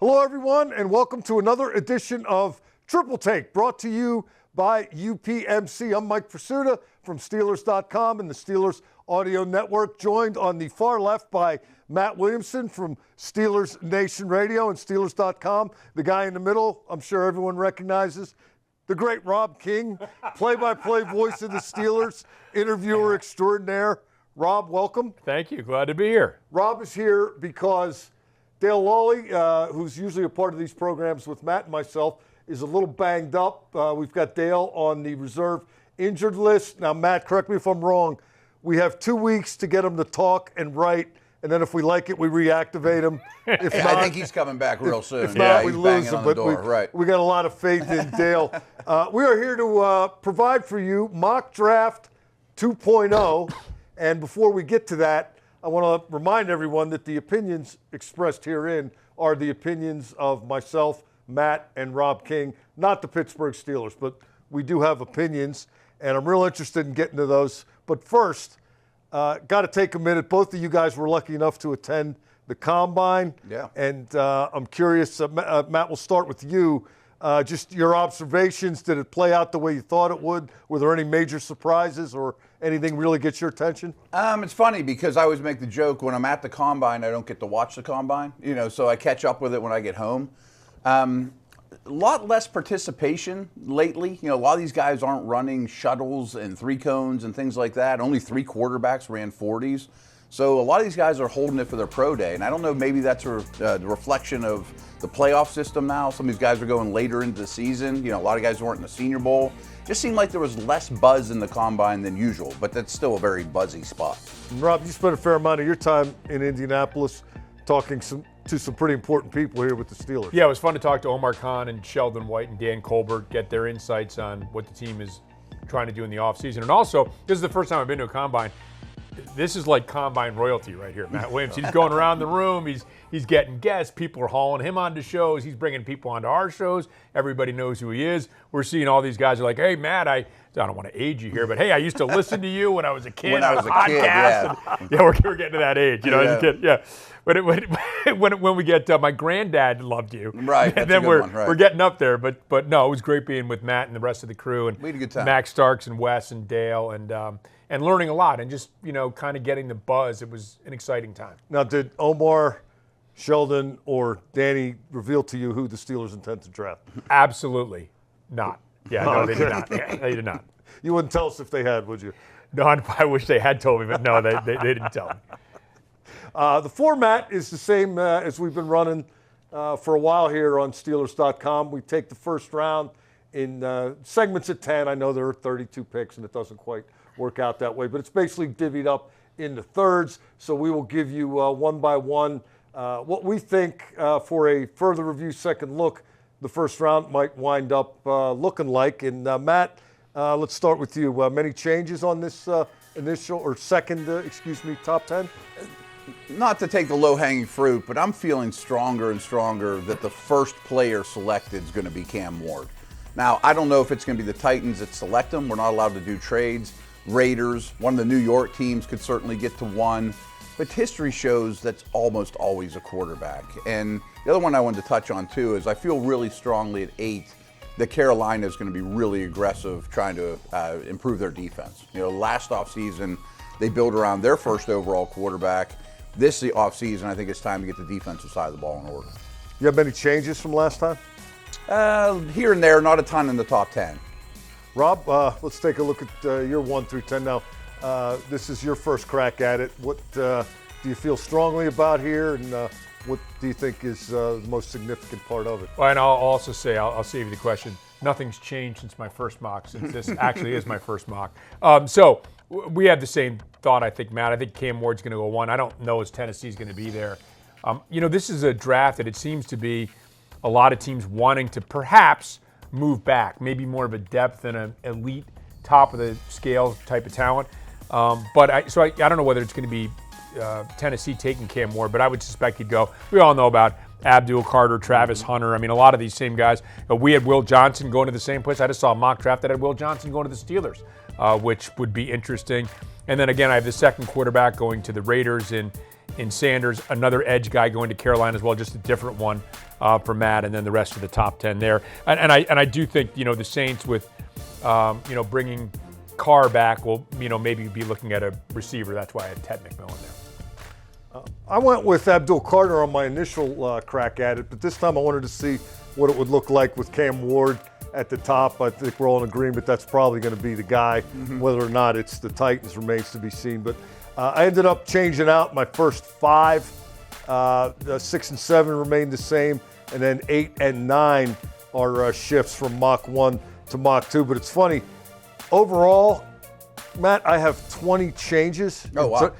Hello, everyone, and welcome to another edition of Triple Take, brought to you by UPMC. I'm Mike Prisuta from Steelers.com and the Steelers Audio Network, joined on the far left by Matt Williamson from Steelers Nation Radio and Steelers.com. The guy in the middle, I'm sure everyone recognizes, the great Rob King, play-by-play voice of the Steelers, interviewer extraordinaire. Rob, welcome. Thank you. Glad to be here. Rob is here because Dale Lawley, who's usually a part of these programs with Matt and myself, is a little banged up. We've got Dale on the reserve injured list. Now, Matt, correct me if I'm wrong. We have 2 weeks to get him to talk and write, and then if we like it, we reactivate him. If not, I think he's coming back real soon. If not, we lose him. But we got a lot of faith in Dale. We are here to provide for you Mock Draft 2.0. And before we get to that, I want to remind everyone that the opinions expressed herein are the opinions of myself, Matt, and Rob King, not the Pittsburgh Steelers, but we do have opinions, and I'm real interested in getting to those. But first, got to take a minute. Both of you guys were lucky enough to attend the Combine. Yeah. And I'm curious, Matt, we'll start with you. Just your observations. Did it play out the way you thought it would? Were there any major surprises or anything really gets your attention? It's funny because I always make the joke when I'm at the Combine, I don't get to watch the Combine, so I catch up with it when I get home. A lot less participation lately. A lot of these guys aren't running shuttles and three cones and things like that. Only 3 quarterbacks ran 40s. So a lot of these guys are holding it for their pro day. And I don't know, maybe that's the reflection of the playoff system now. Some of these guys are going later into the season. A lot of guys weren't in the Senior Bowl. Just seemed like there was less buzz in the Combine than usual, but that's still a very buzzy spot. Rob, you spent a fair amount of your time in Indianapolis talking to some pretty important people here with the Steelers. Yeah, it was fun to talk to Omar Khan and Sheldon White and Dan Colbert, get their insights on what the team is trying to do in the offseason. And also, this is the first time I've been to a Combine. This is like Combine royalty right here, Matt Williamson. He's going around the room. He's getting guests. People are hauling him onto shows. He's bringing people onto our shows. Everybody knows who he is. We're seeing all these guys are like, hey, Matt, I don't want to age you here, but hey, I used to listen to you when I was a kid. When I was a kid, yeah. We're getting to that age, as a kid, yeah. But when we get my granddad loved you, right? And then we're getting up there. But no, it was great being with Matt and the rest of the crew, and we had a good time. Max Starks and Wes and Dale, and learning a lot, and just kind of getting the buzz. It was an exciting time. Now, did Omar, Sheldon, or Danny reveal to you who the Steelers intend to draft? Absolutely not. Yeah, no, they did not. Yeah, they did not. You wouldn't tell us if they had, would you? No, I wish they had told me, but no, they didn't tell me. The format is the same as we've been running for a while here on Steelers.com. We take the first round in segments of 10. I know there are 32 picks, and it doesn't quite work out that way, but it's basically divvied up into thirds. So we will give you one by one what we think for a further review, second look, the first round might wind up looking like. And Matt, let's start with you. Many changes on this initial or second, top 10? Not to take the low-hanging fruit, but I'm feeling stronger and stronger that the first player selected is going to be Cam Ward. Now, I don't know if it's going to be the Titans that select him. We're not allowed to do trades. Raiders, one of the New York teams could certainly get to one. But history shows that's almost always a quarterback. And the other one I wanted to touch on, too, is I feel really strongly at 8 that Carolina is going to be really aggressive trying to improve their defense. Last offseason, they built around their first overall quarterback. This offseason, I think it's time to get the defensive side of the ball in order. You have any changes from last time? Here and there, not a ton in the top 10. Rob, let's take a look at your 1 through 10 now. This is your first crack at it. What do you feel strongly about here, and what do you think is the most significant part of it? Well, and I'll also say, I'll save you the question. Nothing's changed since my first mock, since this actually is my first mock. So we have the same thought, I think, Matt. I think Cam Ward's going to go 1. I don't know if Tennessee's going to be there. This is a draft that it seems to be a lot of teams wanting to perhaps move back, maybe more of a depth and an elite top of the scale type of talent. But I don't know whether it's going to be Tennessee taking Cam Ward, but I would suspect he'd go. We all know about Abdul Carter, Travis Hunter. I mean, a lot of these same guys. We had Will Johnson going to the same place. I just saw a mock draft that had Will Johnson going to the Steelers, which would be interesting. And then again, I have the second quarterback going to the Raiders in in Sanders, another edge guy going to Carolina as well, just a different one for Matt, and then the rest of the top 10 there. And I do think, the Saints with, bringing Carr back will, maybe be looking at a receiver. That's why I had Ted McMillan there. I went with Abdul Carter on my initial crack at it, but this time I wanted to see what it would look like with Cam Ward at the top. I think we're all in agreement that's probably going to be the guy. Whether or not it's the Titans remains to be seen. But I ended up changing out my first 5. 6 and 7 remained the same, and then 8 and 9 are shifts from Mach 1 to Mach 2. But it's funny, overall, Matt, I have 20 changes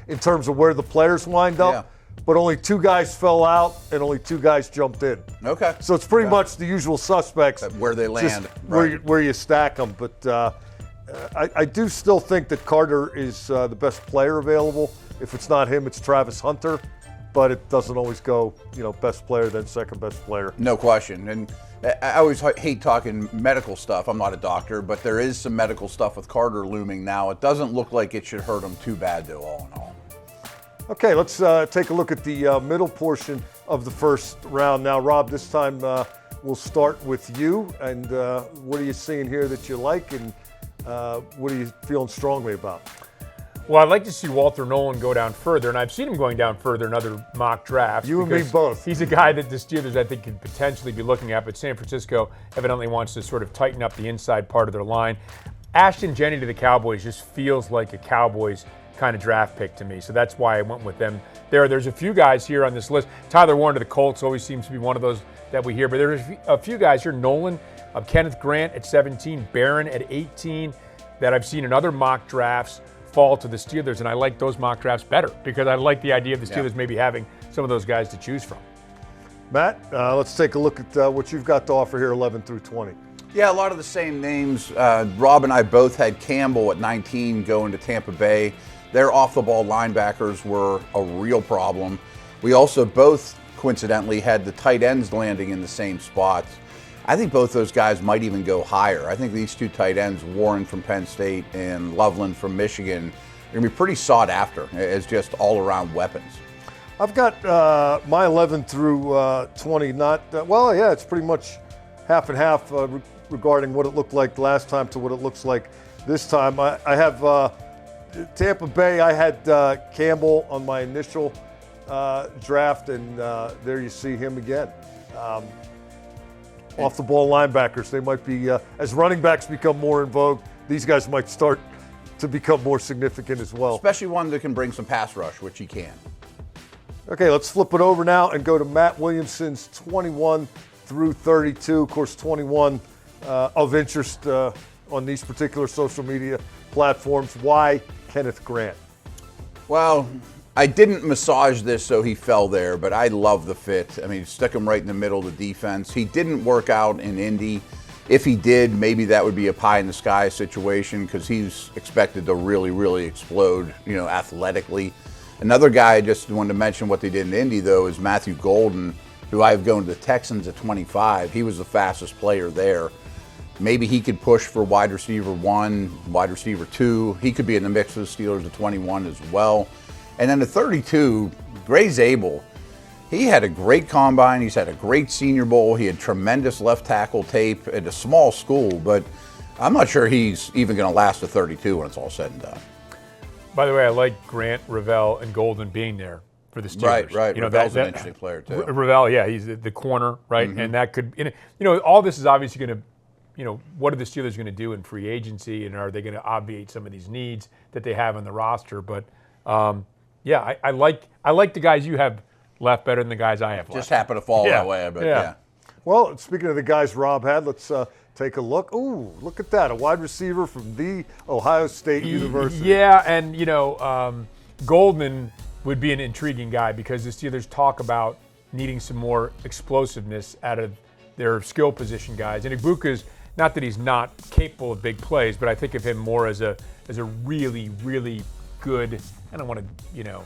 in terms of where the players wind up. Yeah. But only 2 guys fell out and only 2 guys jumped in. Okay. So it's pretty much the usual suspects. Where they land. Just where you stack them. But I do still think that Carter is the best player available. If it's not him, it's Travis Hunter. But it doesn't always go, best player, then second best player. No question. And I always hate talking medical stuff. I'm not a doctor, but there is some medical stuff with Carter looming now. It doesn't look like it should hurt him too bad, though, all in all. Okay, let's take a look at the middle portion of the first round. Now, Rob, this time we'll start with you. And what are you seeing here that you like, and what are you feeling strongly about? Well, I'd like to see Walter Nolan go down further, and I've seen him going down further in other mock drafts. You and me both. He's a guy that the Steelers, I think, could potentially be looking at, but San Francisco evidently wants to sort of tighten up the inside part of their line. Ashton Jenney to the Cowboys just feels like a Cowboys kind of draft pick to me, so that's why I went with them there. There's a few guys here on this list. Tyler Warren to the Colts always seems to be one of those that we hear, but there's a few guys here. Nolan, Kenneth Grant at 17, Barron at 18, that I've seen in other mock drafts fall to the Steelers, and I like those mock drafts better because I like the idea of the Steelers maybe having some of those guys to choose from. Matt, let's take a look at what you've got to offer here, 11 through 20. Yeah, a lot of the same names. Rob and I both had Campbell at 19 going to Tampa Bay. Their off-the-ball linebackers were a real problem. We also both, coincidentally, had the tight ends landing in the same spots. I think both those guys might even go higher. I think these 2 tight ends, Warren from Penn State and Loveland from Michigan, are going to be pretty sought after as just all-around weapons. I've got my 11 through 20 it's pretty much half and half regarding what it looked like last time to what it looks like this time. I have Tampa Bay. I had Campbell on my initial draft, and there you see him again. Off-the-ball linebackers, they might be, as running backs become more in vogue, these guys might start to become more significant as well. Especially one that can bring some pass rush, which he can. Okay, let's flip it over now and go to Matt Williamson's 21 through 32. Of course, 21 of interest on these particular social media platforms. Why Kenneth Grant? Well, I didn't massage this so he fell there, but I love the fit. I mean, stuck him right in the middle of the defense. He didn't work out in Indy. If he did, maybe that would be a pie-in-the-sky situation because he's expected to really, really explode, athletically. Another guy I just wanted to mention what they did in Indy, though, is Matthew Golden, who I have going to the Texans at 25. He was the fastest player there. Maybe he could push for wide receiver 1, wide receiver 2. He could be in the mix with the Steelers at 21 as well. And then at 32, Gray Zabel, he had a great combine. He's had a great Senior Bowl. He had tremendous left tackle tape at a small school, but I'm not sure he's even going to last to 32 when it's all said and done. By the way, I like Grant, Ravel, and Golden being there for the Steelers. Right. Ravel's an interesting player, too. Ravel, yeah, he's the corner, right? And that could, all this is obviously going to, what are the Steelers going to do in free agency, and are they going to obviate some of these needs that they have on the roster? But, I like the guys you have left better than the guys I have left. Just happened to fall that way, but yeah. Well, speaking of the guys Rob had, let's take a look. Ooh, look at that, a wide receiver from the Ohio State University. Yeah, and, Goldman would be an intriguing guy because the Steelers talk about needing some more explosiveness out of their skill position guys. And Ibuka's, not that he's not capable of big plays, but I think of him more as a really, really good, I don't want to,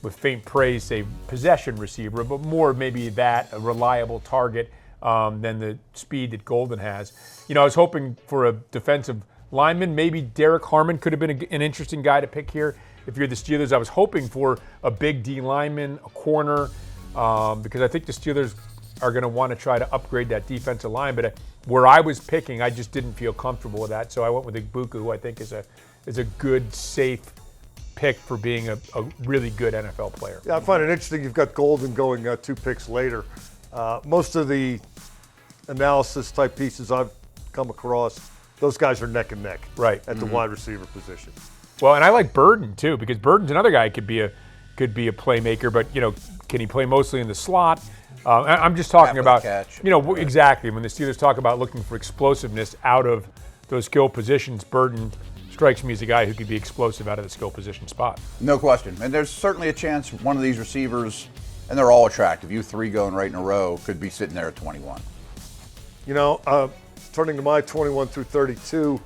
with faint praise, say possession receiver, but more maybe that, a reliable target than the speed that Golden has. I was hoping for a defensive lineman. Maybe Derek Harmon could have been an interesting guy to pick here. if you're the Steelers, I was hoping for a big D lineman, a corner, because I think the Steelers are going to want to try to upgrade that defensive line. But where I was picking, I just didn't feel comfortable with that. So I went with Ibuka, who I think is a good, safe pick for being a really good NFL player. Yeah, I find it interesting you've got Golden going 2 picks later. Most of the analysis type pieces I've come across, those guys are neck and neck at the wide receiver position. Well, and I like Burden too, because Burden's another guy could be a playmaker, but can he play mostly in the slot? I'm just talking about catch. Exactly when the Steelers talk about looking for explosiveness out of those skill positions, Burden strikes me as a guy who could be explosive out of the skill position spot. No question. And there's certainly a chance one of these receivers, and they're all attractive, you 3 going right in a row, could be sitting there at 21. Turning to my 21 through 32,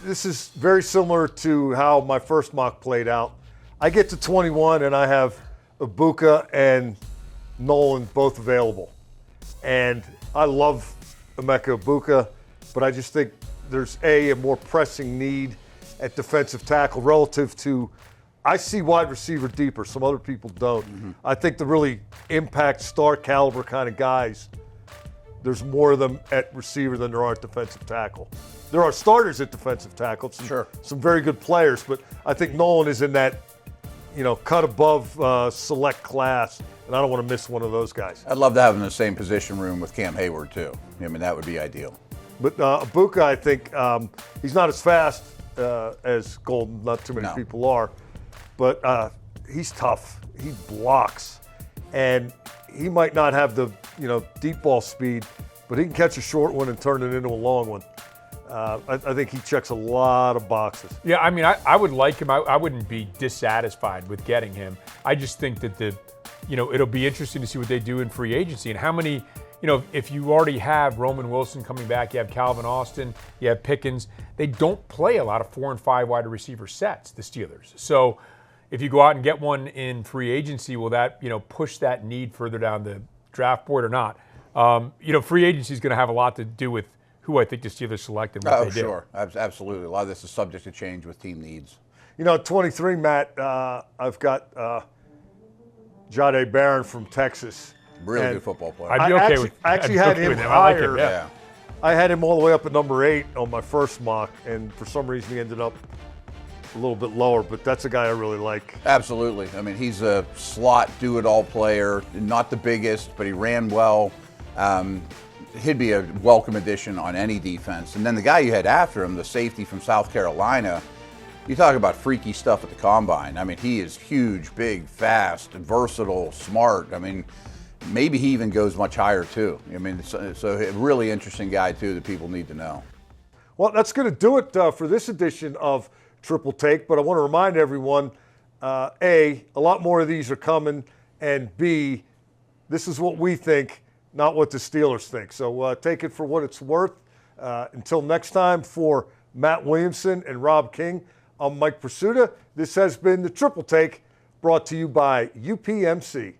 this is very similar to how my first mock played out. I get to 21 and I have Ibuka and Nolan both available. And I love Emeka Ibuka, but I just think there's a more pressing need at defensive tackle relative to, I see wide receiver deeper, some other people don't. I think the really impact star caliber kind of guys, there's more of them at receiver than there are at defensive tackle. There are starters at defensive tackle, some very good players, but I think Nolan is in that, cut above select class, and I don't want to miss one of those guys. I'd love to have him in the same position room with Cam Hayward too. That would be ideal. But Ibuka, I think he's not as fast as Golden. Not too many people are, but he's tough. He blocks, and he might not have the deep ball speed, but he can catch a short one and turn it into a long one. I think he checks a lot of boxes. Yeah, I would like him. I wouldn't be dissatisfied with getting him. I just think that it'll be interesting to see what they do in free agency and how many. If you already have Roman Wilson coming back, you have Calvin Austin, you have Pickens, they don't play a lot of 4 and 5 wide receiver sets, the Steelers. So if you go out and get one in free agency, will that, push that need further down the draft board or not? Free agency is going to have a lot to do with who I think the Steelers select and what they do. Oh, sure. Absolutely. A lot of this is subject to change with team needs. 23, Matt, I've got Jahdae Barron from Texas. Really good football player. I'd be okay with I actually had him higher. Yeah. I had him all the way up at number 8 on my first mock, and for some reason he ended up a little bit lower, but that's a guy I really like. Absolutely. He's a slot do-it-all player, not the biggest, but he ran well. He'd be a welcome addition on any defense. And then the guy you had after him, the safety from South Carolina, you talk about freaky stuff at the combine. He is huge, big, fast, versatile, smart. Maybe he even goes much higher too. So a really interesting guy too that people need to know. Well, that's going to do it for this edition of Triple Take, but I want to remind everyone, A, a lot more of these are coming, and B, this is what we think, not what the Steelers think. So take it for what it's worth. Until next time, for Matt Williamson and Rob King, I'm Mike Prisuta. This has been the Triple Take, brought to you by UPMC.